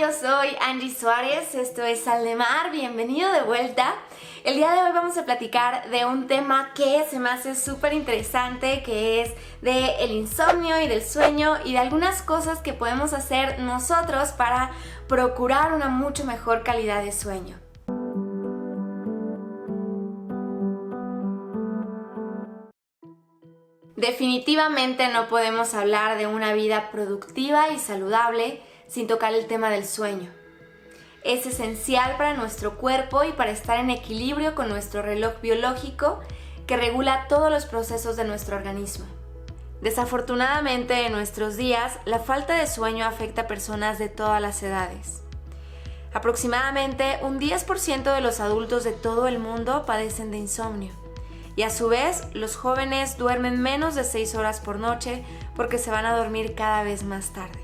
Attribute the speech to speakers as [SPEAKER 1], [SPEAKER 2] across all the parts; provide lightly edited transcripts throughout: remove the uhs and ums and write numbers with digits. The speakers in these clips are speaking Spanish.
[SPEAKER 1] yo soy Angie Suárez, esto es Sal de Mar, bienvenido de vuelta. El día de hoy vamos a platicar de un tema que se me hace súper interesante, que es del insomnio y del sueño y de algunas cosas que podemos hacer nosotros para procurar una mucho mejor calidad de sueño. Definitivamente no podemos hablar de una vida productiva y saludable sin tocar el tema del sueño. Es esencial para nuestro cuerpo y para estar en equilibrio con nuestro reloj biológico que regula todos los procesos de nuestro organismo. Desafortunadamente, en nuestros días, la falta de sueño afecta a personas de todas las edades. Aproximadamente un 10% de los adultos de todo el mundo padecen de insomnio. Y a su vez, los jóvenes duermen menos de 6 horas por noche porque se van a dormir cada vez más tarde.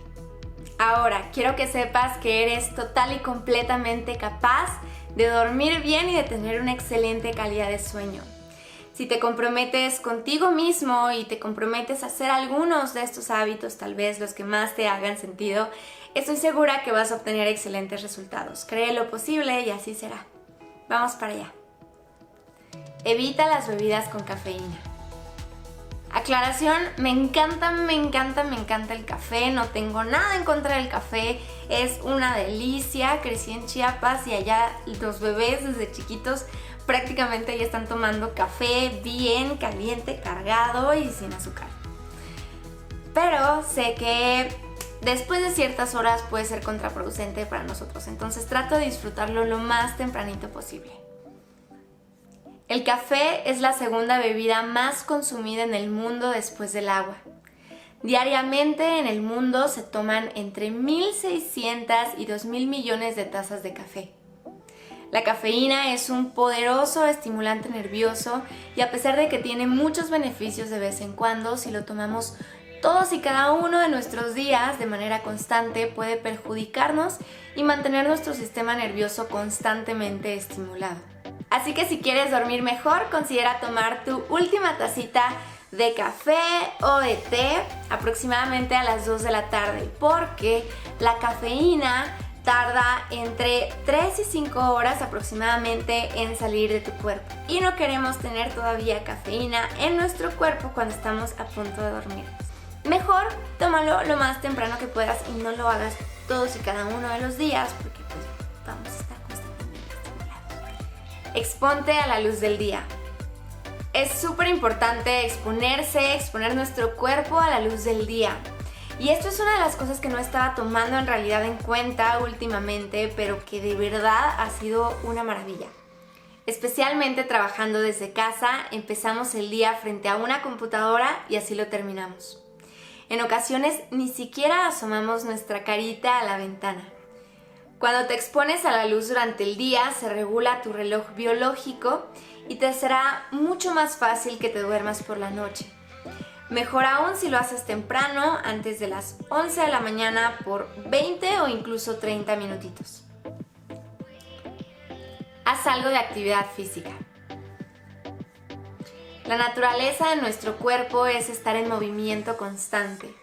[SPEAKER 1] Ahora, quiero que sepas que eres total y completamente capaz de dormir bien y de tener una excelente calidad de sueño. Si te comprometes contigo mismo y te comprometes a hacer algunos de estos hábitos, tal vez los que más te hagan sentido, estoy segura que vas a obtener excelentes resultados. Cree lo posible y así será. Vamos para allá. Evita las bebidas con cafeína. Aclaración, me encanta el café, no tengo nada en contra del café, es una delicia. Crecí en Chiapas y allá los bebés desde chiquitos prácticamente ya están tomando café bien caliente, cargado y sin azúcar. Pero sé que después de ciertas horas puede ser contraproducente para nosotros, entonces trato de disfrutarlo lo más tempranito posible. El café es la segunda bebida más consumida en el mundo después del agua. Diariamente en el mundo se toman entre 1.600 y 2.000 millones de tazas de café. La cafeína es un poderoso estimulante nervioso y a pesar de que tiene muchos beneficios de vez en cuando, si lo tomamos todos y cada uno de nuestros días de manera constante puede perjudicarnos y mantener nuestro sistema nervioso constantemente estimulado. Así que si quieres dormir mejor, considera tomar tu última tacita de café o de té aproximadamente a las 2 de la tarde, porque la cafeína tarda entre 3 y 5 horas aproximadamente en salir de tu cuerpo. Y no queremos tener todavía cafeína en nuestro cuerpo cuando estamos a punto de dormir. Mejor tómalo lo más temprano que puedas y no lo hagas todos y cada uno de los días, porque pues vamos a estar constantemente estimulados. Exponte a la luz del día. Es súper importante exponer nuestro cuerpo a la luz del día. Y esto es una de las cosas que no estaba tomando en realidad en cuenta últimamente, pero que de verdad ha sido una maravilla. Especialmente trabajando desde casa, empezamos el día frente a una computadora y así lo terminamos. En ocasiones ni siquiera asomamos nuestra carita a la ventana. Cuando te expones a la luz durante el día, se regula tu reloj biológico y te será mucho más fácil que te duermas por la noche. Mejor aún si lo haces temprano, antes de las 11 de la mañana por 20 o incluso 30 minutitos. Haz algo de actividad física. La naturaleza de nuestro cuerpo es estar en movimiento constante.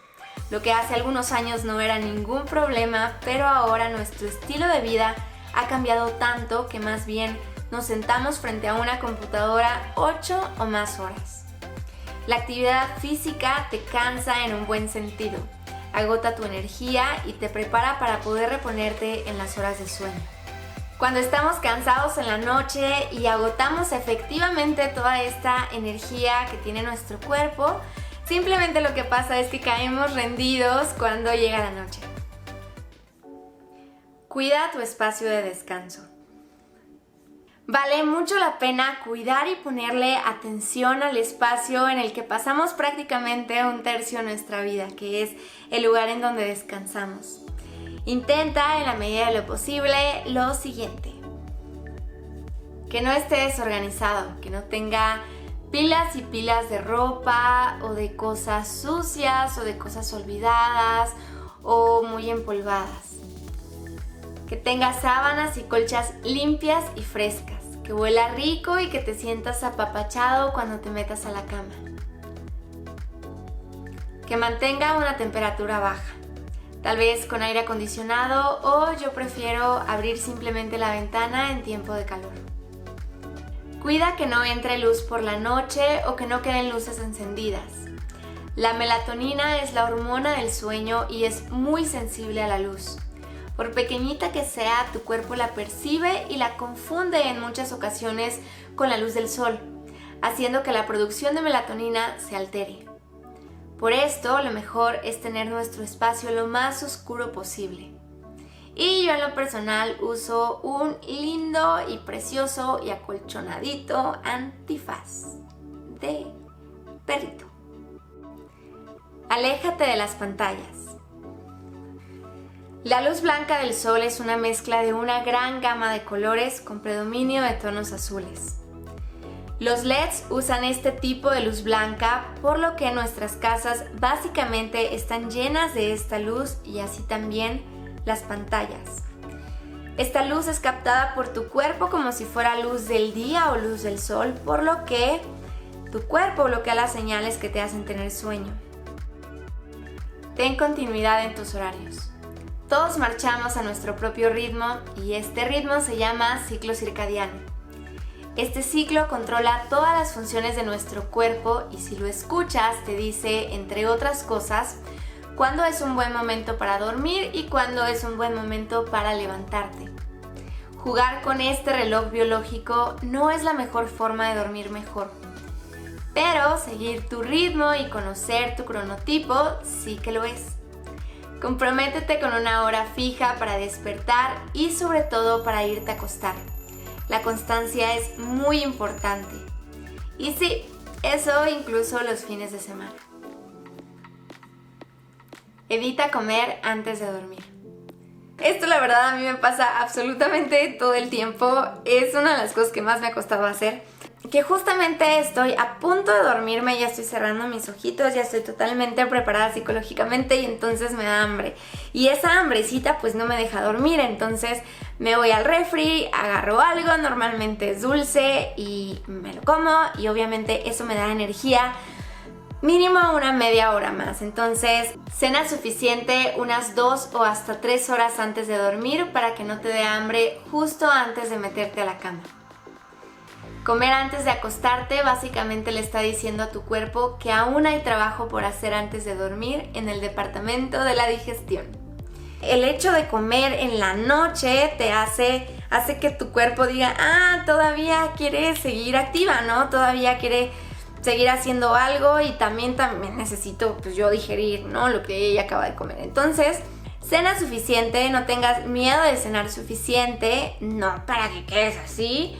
[SPEAKER 1] Lo que hace algunos años no era ningún problema, pero ahora nuestro estilo de vida ha cambiado tanto que más bien nos sentamos frente a una computadora 8 o más horas. La actividad física te cansa en un buen sentido, agota tu energía y te prepara para poder reponerte en las horas de sueño. Cuando estamos cansados en la noche y agotamos efectivamente toda esta energía que tiene nuestro cuerpo, simplemente lo que pasa es que caemos rendidos cuando llega la noche. Cuida tu espacio de descanso. Vale mucho la pena cuidar y ponerle atención al espacio en el que pasamos prácticamente un tercio de nuestra vida, que es el lugar en donde descansamos. Intenta, en la medida de lo posible, lo siguiente. Que no esté desorganizado, que no tenga pilas y pilas de ropa o de cosas sucias o de cosas olvidadas o muy empolvadas. Que tenga sábanas y colchas limpias y frescas, que huela rico y que te sientas apapachado cuando te metas a la cama. Que mantenga una temperatura baja. tal vez con aire acondicionado, o yo prefiero abrir simplemente la ventana en tiempo de calor. Cuida que no entre luz por la noche o que no queden luces encendidas. La melatonina es la hormona del sueño y es muy sensible a la luz. Por pequeñita que sea, tu cuerpo la percibe y la confunde en muchas ocasiones con la luz del sol, haciendo que la producción de melatonina se altere. Por esto, lo mejor es tener nuestro espacio lo más oscuro posible. Y yo en lo personal uso un lindo y precioso y acolchonadito antifaz de perrito. Aléjate de las pantallas. La luz blanca del sol es una mezcla de una gran gama de colores con predominio de tonos azules. Los LEDs usan este tipo de luz blanca, por lo que nuestras casas básicamente están llenas de esta luz y así también las pantallas. Esta luz es captada por tu cuerpo como si fuera luz del día o luz del sol, por lo que tu cuerpo bloquea las señales que te hacen tener sueño. Ten continuidad en tus horarios. Todos marchamos a nuestro propio ritmo y este ritmo se llama ciclo circadiano. Este ciclo controla todas las funciones de nuestro cuerpo y si lo escuchas te dice, entre otras cosas, cuándo es un buen momento para dormir y cuándo es un buen momento para levantarte. Jugar con este reloj biológico no es la mejor forma de dormir mejor, pero seguir tu ritmo y conocer tu cronotipo sí que lo es. Comprométete con una hora fija para despertar y sobre todo para irte a acostar. La constancia es muy importante. Y sí, eso incluso los fines de semana. Evita comer antes de dormir. Esto la verdad a mí me pasa absolutamente todo el tiempo. Es una de las cosas que más me ha costado hacer. Que justamente estoy a punto de dormirme, ya estoy cerrando mis ojitos, ya estoy totalmente preparada psicológicamente y entonces me da hambre. Y esa hambrecita pues no me deja dormir, entonces me voy al refri, agarro algo, normalmente es dulce y me lo como y obviamente eso me da energía. Mínimo una media hora más, entonces cena suficiente unas 2 o hasta 3 horas antes de dormir para que no te dé hambre justo antes de meterte a la cama. Comer antes de acostarte básicamente le está diciendo a tu cuerpo que aún hay trabajo por hacer antes de dormir en el departamento de la digestión. El hecho de comer en la noche te hace que tu cuerpo diga, todavía quiere seguir activa, ¿no? Todavía quiere seguir haciendo algo y también necesito pues yo digerir, ¿no? Lo que ella acaba de comer. Entonces, cena suficiente, no tengas miedo de cenar suficiente, no para que quedes así,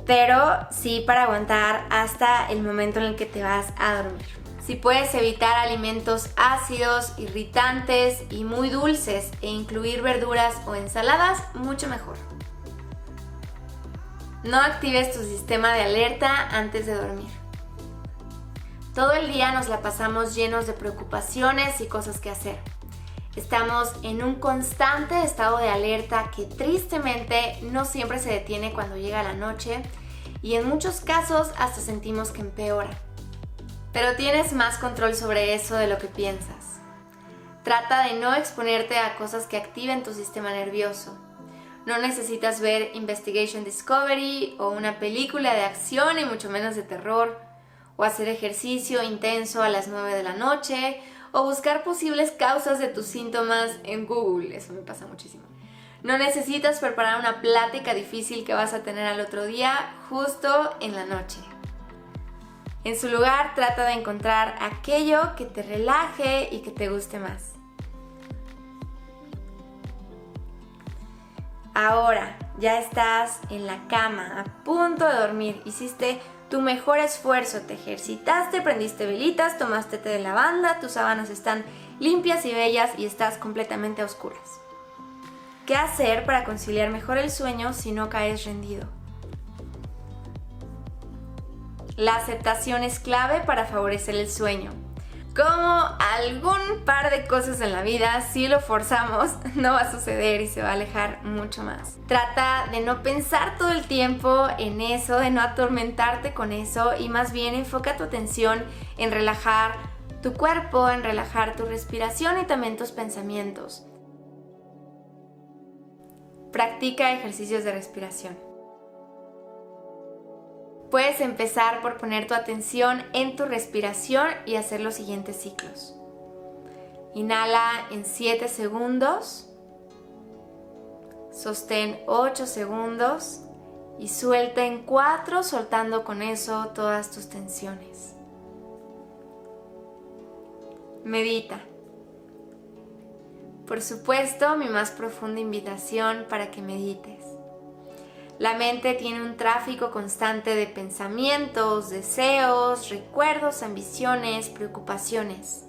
[SPEAKER 1] pero sí para aguantar hasta el momento en el que te vas a dormir. Si puedes evitar alimentos ácidos, irritantes y muy dulces e incluir verduras o ensaladas, mucho mejor. No actives tu sistema de alerta antes de dormir. Todo el día nos la pasamos llenos de preocupaciones y cosas que hacer. Estamos en un constante estado de alerta que tristemente no siempre se detiene cuando llega la noche y en muchos casos hasta sentimos que empeora. Pero tienes más control sobre eso de lo que piensas. Trata de no exponerte a cosas que activen tu sistema nervioso. No necesitas ver Investigation Discovery o una película de acción y mucho menos de terror, o hacer ejercicio intenso a las 9 de la noche, o buscar posibles causas de tus síntomas en Google. Eso me pasa muchísimo. No necesitas preparar una plática difícil que vas a tener al otro día justo en la noche. En su lugar, trata de encontrar aquello que te relaje y que te guste más. Ahora, ya estás en la cama, a punto de dormir, hiciste tu mejor esfuerzo, te ejercitaste, prendiste velitas, tomaste té de lavanda, tus sábanas están limpias y bellas y estás completamente a oscuras. ¿Qué hacer para conciliar mejor el sueño si no caes rendido? La aceptación es clave para favorecer el sueño. Como algún par de cosas en la vida, si lo forzamos, no va a suceder y se va a alejar mucho más. Trata de no pensar todo el tiempo en eso, de no atormentarte con eso y más bien enfoca tu atención en relajar tu cuerpo, en relajar tu respiración y también tus pensamientos. Practica ejercicios de respiración. Puedes empezar por poner tu atención en tu respiración y hacer los siguientes ciclos. Inhala en 7 segundos, sostén 8 segundos y suelta en 4, soltando con eso todas tus tensiones. Medita. Por supuesto, mi más profunda invitación para que medites. La mente tiene un tráfico constante de pensamientos, deseos, recuerdos, ambiciones, preocupaciones.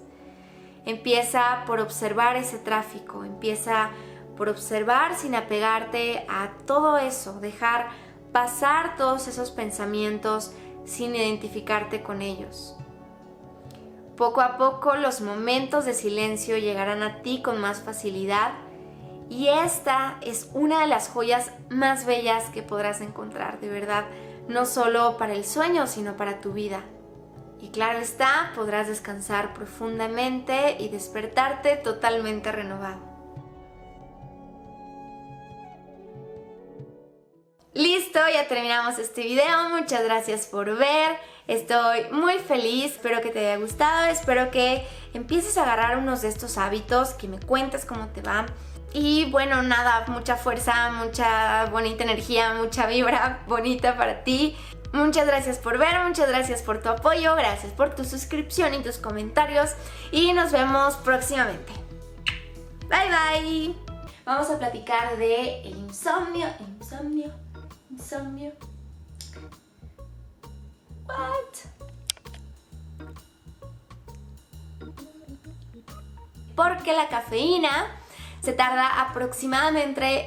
[SPEAKER 1] Empieza por observar ese tráfico, empieza por observar sin apegarte a todo eso, dejar pasar todos esos pensamientos sin identificarte con ellos. Poco a poco los momentos de silencio llegarán a ti con más facilidad y esta es una de las joyas más bellas que podrás encontrar, de verdad, no solo para el sueño, sino para tu vida. Y claro está, podrás descansar profundamente y despertarte totalmente renovado. Listo, ya terminamos este video. Muchas gracias por ver. Estoy muy feliz, espero que te haya gustado, espero que empieces a agarrar unos de estos hábitos, que me cuentes cómo te va. Y bueno, nada, mucha fuerza, mucha bonita energía, mucha vibra bonita para ti. Muchas gracias por ver, muchas gracias por tu apoyo, gracias por tu suscripción y tus comentarios y nos vemos próximamente. Bye bye. Vamos a platicar de el insomnio. What? Porque la cafeína se tarda aproximadamente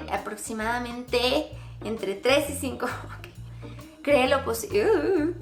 [SPEAKER 1] entre 3 y 5. Okay. Cree lo posible.